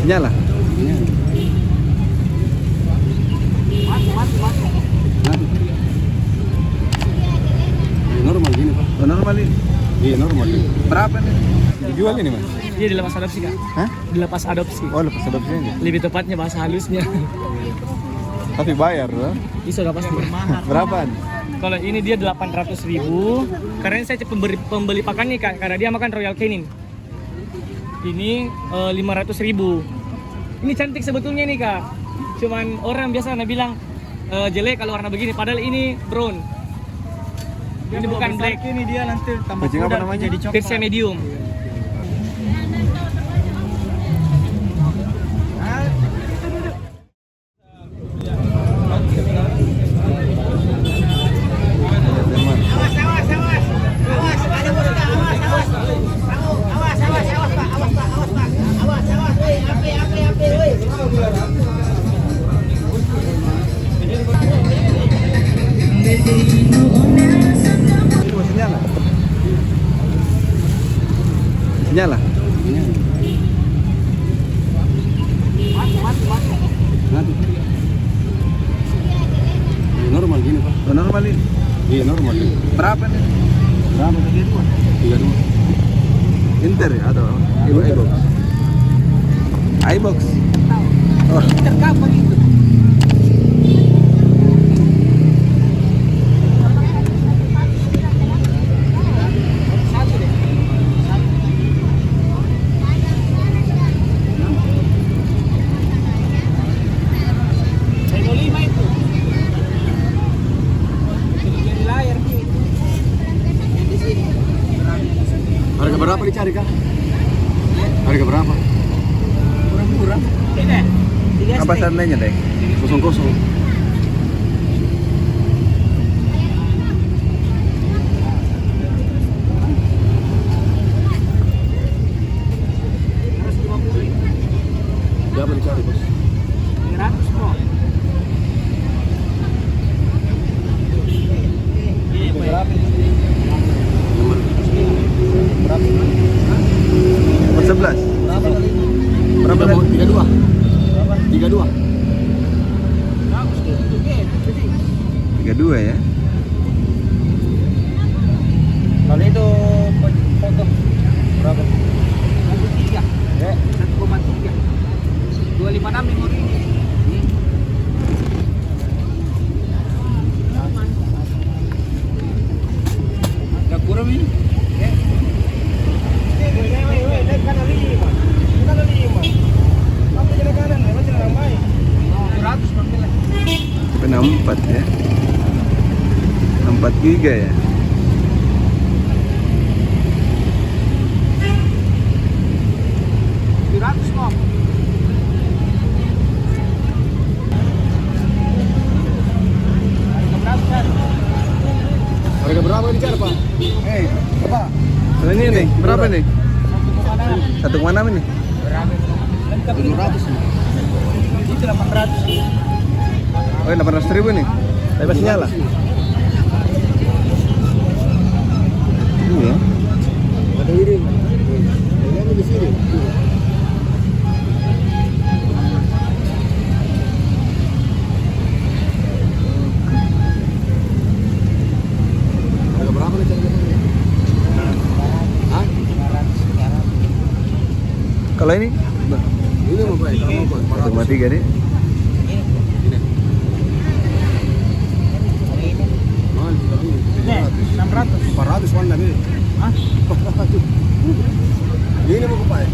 Masih nyala? Normal gini Pak. Oh, normal ini? Iya normal ini. Berapa nih? Dijual ini Mas? Iya, dilepas adopsi Kak. Hah? Dilepas adopsi. Oh lepas adopsi ini. Lebih tepatnya bahasa halusnya. Tapi bayar loh. Ini sudah pasti bermahal. Berapaan? Kalau ini dia 800.000. Karena ini saya pembeli pakannya Kak, karena dia makan Royal Canin. Ini 500.000. Ini cantik sebetulnya nih Kak. Cuman orang biasa bilang jelek kalau warna begini, padahal ini brown. Ini bukan black. Ini dia nanti tambah Kucing apa pudar namanya? jadi coklat. Persia medium. Masih nyala? Masih nyala? Normal gini Pak. Oh, normal ini? Iya normal ini. Berapa nih? Berapa tadi? 32. Inter ya atau iBox? iBox. Oh, Terkapa gitu. Harga berapa dicari Kak? Harga berapa? Murah-murah. Ini. apa seandainya deh? Kosong. Berapa dicari Bos? 300 bro. Nomor berapa? 11. Berapa? 32. 32. 32 ya. Kalau itu foto berapa? 1,3. Ya. 1,3. 256 memori ini. Ada kurang ini? Tapi 64 ya. 63 ya. Harga berapa dicari Pak? Pak. Kalau ini nih, berapa nih? 1,6 ini? 700. Itu 800. Oh, 800.000 nih. Tapi masih nyala. Ini ya. Ada ini. Ini di sini. Harga berapa nih cari? Hah? Kalau ini Ini mau Pak, kalau mau Pak. 1,3 nih. Mahal, tapi 600. 400 warna ini. Hah? Ini mau Pak.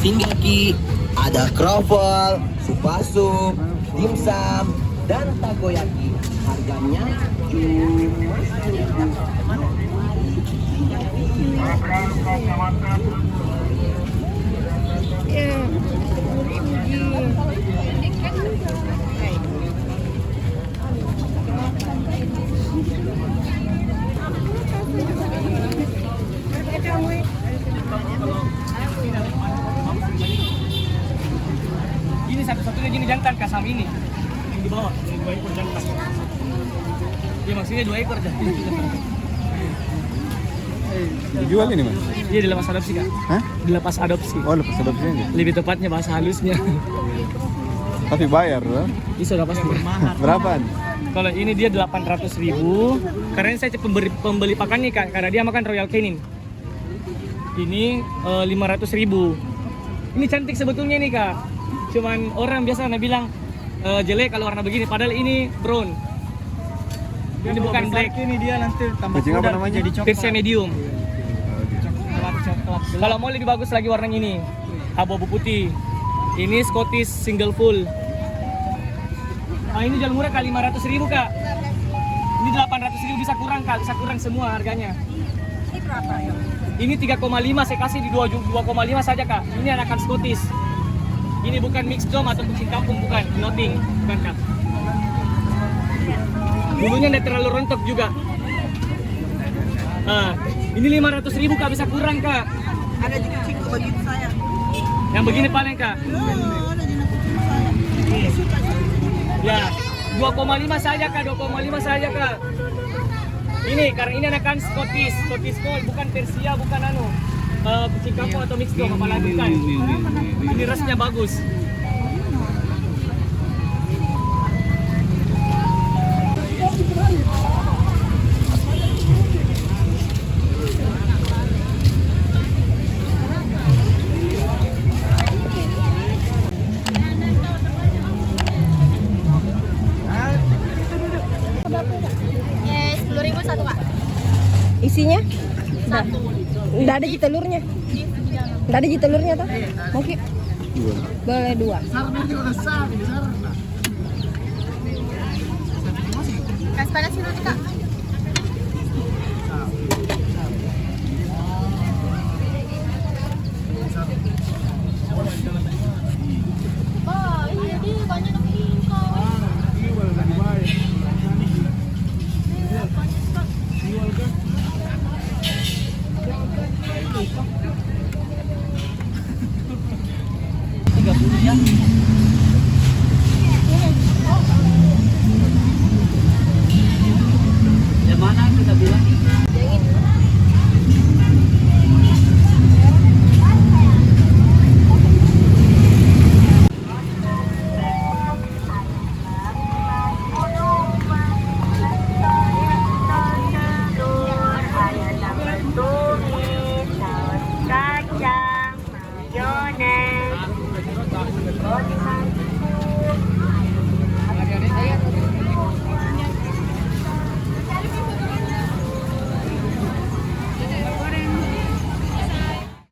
Singaki, ada kroffel, sup, dimsum, dan takoyaki. Harganya cuma 10.000. Ini satu-satunya jenis jantan kasam ini yang di bawah, ini 2 ekor jantan. Iya maksudnya 2 ekor jantan. Dijual ini mas? Iya dilepas adopsi kak. Hah? Dilepas adopsi. Oh lepas adopsi aja. Lebih tepatnya bahasa halusnya. Tapi bayar loh. Ini sudah pasti bermahal. Berapaan? Kalau ini dia 800.000. Karena ini saya pembeli pakannya kak, karena dia makan Royal Canin. Ini 500.000. Ini cantik sebetulnya nih kak. Cuman orang biasa bilang jelek kalau warna begini. Padahal ini brown. Ini bukan black. Ini dia nanti tambah Kucing apa pudar, namanya? jadi coklat. Persia medium. Coklat. Kalau mau lebih bagus lagi warnanya ini abu-abu putih. Ini Scottish single full. Nah ini jual murah kak 500.000 kak. Ini 800.000 bisa kurang kak, bisa kurang semua harganya. Ini berapa ya? Ini 3,5 saya kasih di 2,5 saja kak. Ini anakan Scottish. Ini bukan mixed dom atau kucing kampung, bukan. Nothing, bukan kak. Bulunya tidak terlalu rontok juga. Nah, ini 500.000 kak, bisa kurang kak. Ada kucing begitu saya. Yang begini paling kak. Ada jenis kucing saya. Saya suka sih. Ya, 2,5 saja kak, 2,5 saja kak. Ini karena ini anakan Scottish Fold, bukan Persia, bukan kucing kampung atau mixed dom, apalagi bukan. Ini rasnya bagus. Ya, 10.000 satu kak. Isinya? Satu. Enggak ada telurnya. Enggak ada telurnya tuh. Oke. Boleh 2. Kasih panas dulu kak. Oh, ini dia banyak yang ingkau. Yang mana kita bilang? Kacang, mayones,